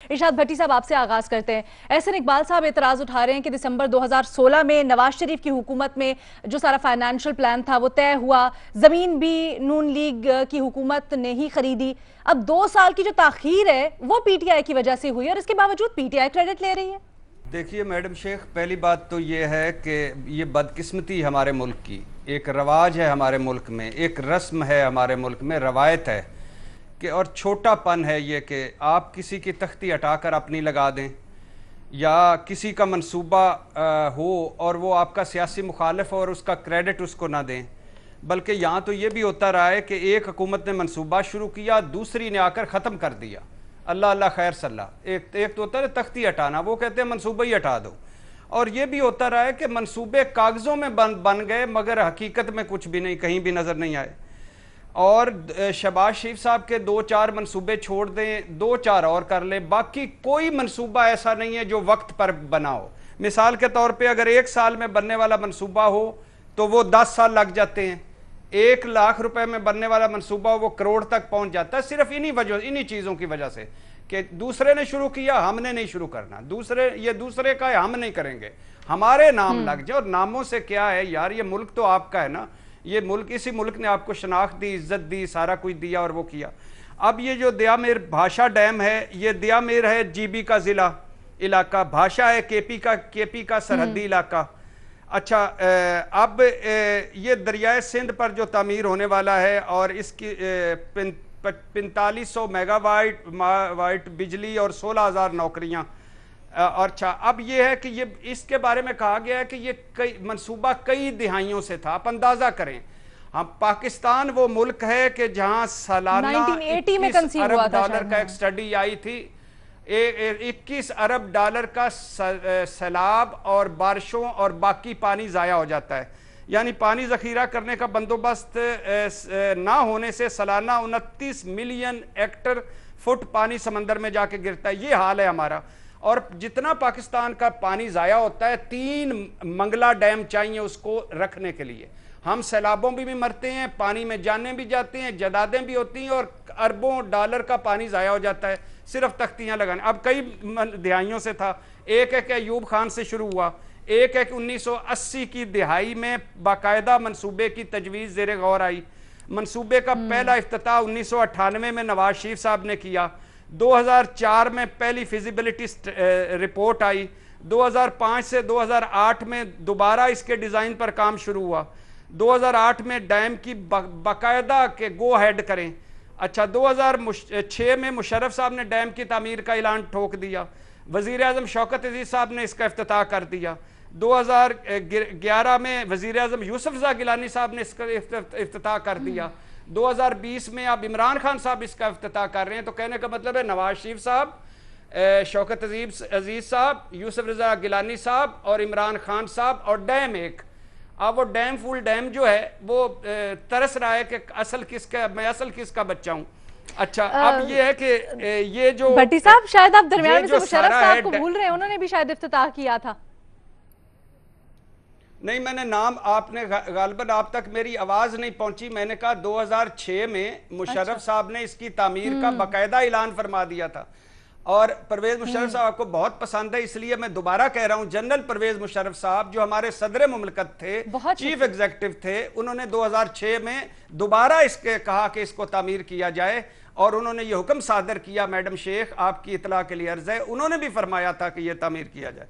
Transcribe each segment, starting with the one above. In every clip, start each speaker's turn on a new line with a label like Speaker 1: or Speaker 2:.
Speaker 1: ارشاد بھٹی صاحب آپ سے آغاز کرتے ہیں۔ احسن اقبال صاحب اعتراض اٹھا رہے ہیں کہ دسمبر 2016 میں نواز شریف کی حکومت میں جو سارا فائنینشل پلان تھا وہ طے ہوا، زمین بھی نون لیگ کی حکومت نے ہی خریدی۔ اب 2 سال کی جو تاخیر ہے وہ پی ٹی آئی کی وجہ سے ہوئی اور اس کے باوجود پی ٹی آئی کریڈٹ لے رہی ہے۔
Speaker 2: دیکھیے میڈم شیخ، پہلی بات تو یہ ہے کہ یہ بدقسمتی ہمارے ملک کی ایک رواج ہے، ہمارے ملک میں ایک رسم ہے، ہمارے ملک میں روایت ہے کہ اور چھوٹا پن ہے یہ کہ آپ کسی کی تختی ہٹا کر اپنی لگا دیں یا کسی کا منصوبہ ہو اور وہ آپ کا سیاسی مخالف ہو اور اس کا کریڈٹ اس کو نہ دیں، بلکہ یہاں تو یہ بھی ہوتا رہا ہے کہ ایک حکومت نے منصوبہ شروع کیا، دوسری نے آ کر ختم کر دیا۔ اللہ اللہ خیر صلی اللہ، ایک تو ہوتا ہے تختی ہٹانا، وہ کہتے ہیں منصوبہ ہی ہٹا دو، اور یہ بھی ہوتا رہا ہے کہ منصوبے کاغذوں میں بن گئے مگر حقیقت میں کچھ بھی نہیں، کہیں بھی نظر نہیں آئے۔ اور شہباز شریف صاحب کے 2-4 منصوبے چھوڑ دیں، 2-4 اور کر لیں، باقی کوئی منصوبہ ایسا نہیں ہے جو وقت پر بنا ہو۔ مثال کے طور پہ اگر 1 سال میں بننے والا منصوبہ ہو تو وہ 10 سال لگ جاتے ہیں، 1 لاکھ روپے میں بننے والا منصوبہ ہو وہ کروڑ تک پہنچ جاتا ہے، صرف انہی چیزوں کی وجہ سے کہ دوسرے نے شروع کیا، ہم نے نہیں شروع کرنا، دوسرے کا ہے، ہم نہیں کریں گے، ہمارے نام لگ جائے۔ اور ناموں سے کیا ہے یار، یہ ملک تو آپ کا ہے نا، یہ ملک، اسی ملک نے آپ کو شناخت دی، عزت دی، سارا کچھ دیا اور وہ کیا۔ اب یہ جو دیا میر بھاشا ڈیم ہے، یہ دیا میر ہے جی بی کا ضلع علاقہ، بھاشا ہے کے پی کا سرحدی علاقہ۔ اچھا، اب یہ دریائے سندھ پر جو تعمیر ہونے والا ہے اور اس کی 4500 میگا واٹ بجلی اور 16,000 نوکریاں۔ اور اچھا، اب یہ ہے کہ یہ اس کے بارے میں کہا گیا ہے کہ یہ منصوبہ کئی دہائیوں سے تھا۔ آپ اندازہ کریں، ہم پاکستان وہ ملک ہے کہ جہاں سالانہ
Speaker 1: 1980 میں
Speaker 2: 21 ارب ڈالر کا ایک سٹڈی آئی تھی، 21 ارب ڈالر کا سیلاب اور بارشوں اور باقی پانی ضائع ہو جاتا ہے، یعنی پانی ذخیرہ کرنے کا بندوبست نہ ہونے سے سالانہ 29 ملین ہیکٹر فٹ پانی سمندر میں جا کے گرتا ہے۔ یہ حال ہے ہمارا، اور جتنا پاکستان کا پانی ضائع ہوتا ہے 3 منگلہ ڈیم چاہیے اس کو رکھنے کے لیے۔ ہم سیلابوں بھی مرتے ہیں، پانی میں جانیں بھی جاتے ہیں، جدادیں بھی ہوتی ہیں، اور اربوں ڈالر کا پانی ضائع ہو جاتا ہے صرف تختیاں لگانے۔ اب کئی دہائیوں سے تھا، ایک ہے کہ ایوب خان سے شروع ہوا، ایک ہے کہ 1980 کی دہائی میں باقاعدہ منصوبے کی تجویز زیر غور آئی۔ منصوبے کا پہلا افتتاح 1998 میں نواز شریف صاحب نے کیا، 2004 میں پہلی فیزیبلٹی رپورٹ آئی، 2005 سے 2008 میں دوبارہ اس کے ڈیزائن پر کام شروع ہوا، 2008 میں ڈیم کی باقاعدہ کہ گو ہیڈ کریں۔ اچھا، 2006 میں مشرف صاحب نے ڈیم کی تعمیر کا اعلان ٹھوک دیا، وزیر اعظم شوکت عزیز صاحب نے اس کا افتتاح کر دیا، 2011 میں وزیر اعظم یوسف رضا گیلانی صاحب نے اس کا افتتاح کر دیا، 2020 میں اب عمران خان صاحب اس کا افتتاح کر رہے ہیں۔ تو کہنے کا مطلب ہے نواز شریف صاحب، شوکت عزیز صاحب، یوسف رضا گیلانی صاحب اور عمران خان صاحب، اور ڈیم ایک۔ اب وہ ڈیم فل ڈیم جو ہے وہ ترس رہا ہے کہ میں اصل کس کا بچہ ہوں۔ اچھا، اب یہ ہے کہ یہ جو
Speaker 1: بھٹی صاحب شاید آپ درمیان میں سے مشرف صاحب کو بھول رہے ہیں، انہوں نے بھی شاید افتتاح کیا تھا۔
Speaker 2: نہیں، میں نے نام، آپ نے غالباً آپ تک میری آواز نہیں پہنچی، میں نے کہا 2006 میں مشرف صاحب نے اس کی تعمیر کا باقاعدہ اعلان فرما دیا تھا، اور پرویز مشرف صاحب آپ کو بہت پسند ہے، اس لیے میں دوبارہ کہہ رہا ہوں، جنرل پرویز مشرف صاحب جو ہمارے صدر مملکت تھے، چیف ایگزیکٹو تھے، انہوں نے 2006 میں دوبارہ اس کے کہا کہ اس کو تعمیر کیا جائے، اور انہوں نے یہ حکم صادر کیا۔ میڈم شیخ، آپ کی اطلاع کے لیے عرض ہے، انہوں نے بھی فرمایا تھا کہ یہ تعمیر کیا جائے۔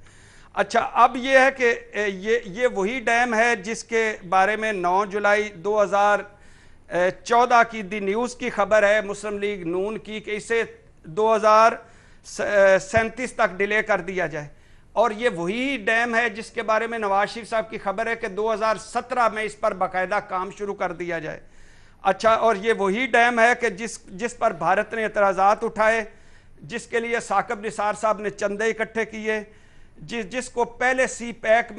Speaker 2: اچھا، اب یہ ہے کہ یہ وہی ڈیم ہے جس کے بارے میں 9 جولائی 2014 کی دی نیوز کی خبر ہے، مسلم لیگ نون کی، کہ اسے 2037 تک ڈیلے کر دیا جائے، اور یہ وہی ڈیم ہے جس کے بارے میں نواز شریف صاحب کی خبر ہے کہ 2017 میں اس پر باقاعدہ کام شروع کر دیا جائے۔ اچھا، اور یہ وہی ڈیم ہے کہ جس پر بھارت نے اعتراضات اٹھائے، جس کے لیے ثاقب نثار صاحب نے چندے اکٹھے کیے، جس کو پہلے سی پیک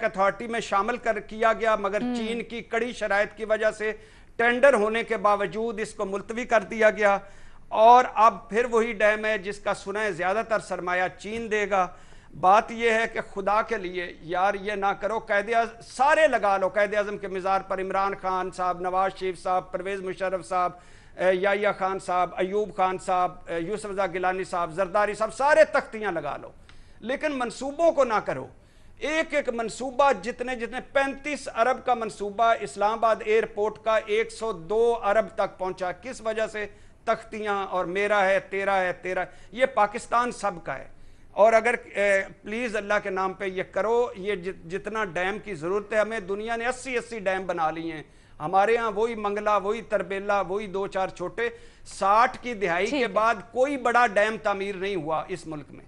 Speaker 2: اتھارٹی میں شامل کیا گیا، مگر چین کی کڑی شرائط کی وجہ سے ٹینڈر ہونے کے باوجود اس کو ملتوی کر دیا گیا، اور اب پھر وہی ڈیم ہے جس کا سنیں زیادہ تر سرمایہ چین دے گا۔ بات یہ ہے کہ خدا کے لیے یار یہ نہ کرو، سارے لگا لو قائد اعظم کے مزار پر، عمران خان صاحب، نواز شریف صاحب، پرویز مشرف صاحب، یحییٰ خان صاحب، ایوب خان صاحب، یوسف رضا گیلانی صاحب، زرداری صاحب، سارے تختیاں لگا لو، لیکن منصوبوں کو نہ کرو۔ ایک ایک منصوبہ جتنے 35 ارب کا منصوبہ اسلام آباد ایئرپورٹ کا 102 ارب تک پہنچا، کس وجہ سے؟ تختیاں اور میرا ہے، تیرا ہے، تیرا ہے۔ یہ پاکستان سب کا ہے، اور اگر پلیز اللہ کے نام پہ یہ کرو، یہ جتنا ڈیم کی ضرورت ہے ہمیں، دنیا نے 80 ڈیم بنا لی ہیں، ہمارے ہاں وہی منگلہ، وہی تربیلا، وہی 2-4 چھوٹے۔ 60 کی دہائی کے بعد کوئی بڑا ڈیم تعمیر نہیں ہوا اس ملک میں۔